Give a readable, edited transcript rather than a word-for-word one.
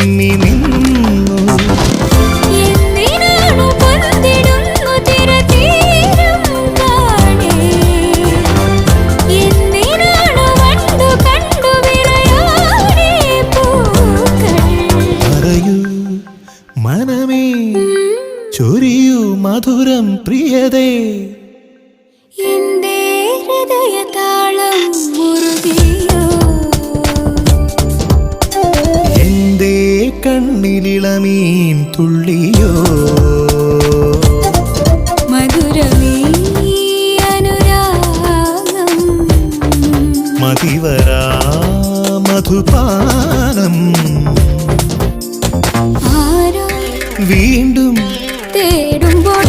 വിമ്മി നിന്നു. പറയൂ മനമേ, ചൊരിയൂ മധുരം പ്രിയതേ. എന്റെ ഹൃദയതാളം മുറുകിയോ, എന്റെ കണ്ണിലിളമീൻ തുള്ളിയോ. മധുരമേ അനുരാഗം, മതിവരാ മധുപാനം. ആരോ വീണ്ടും തേടും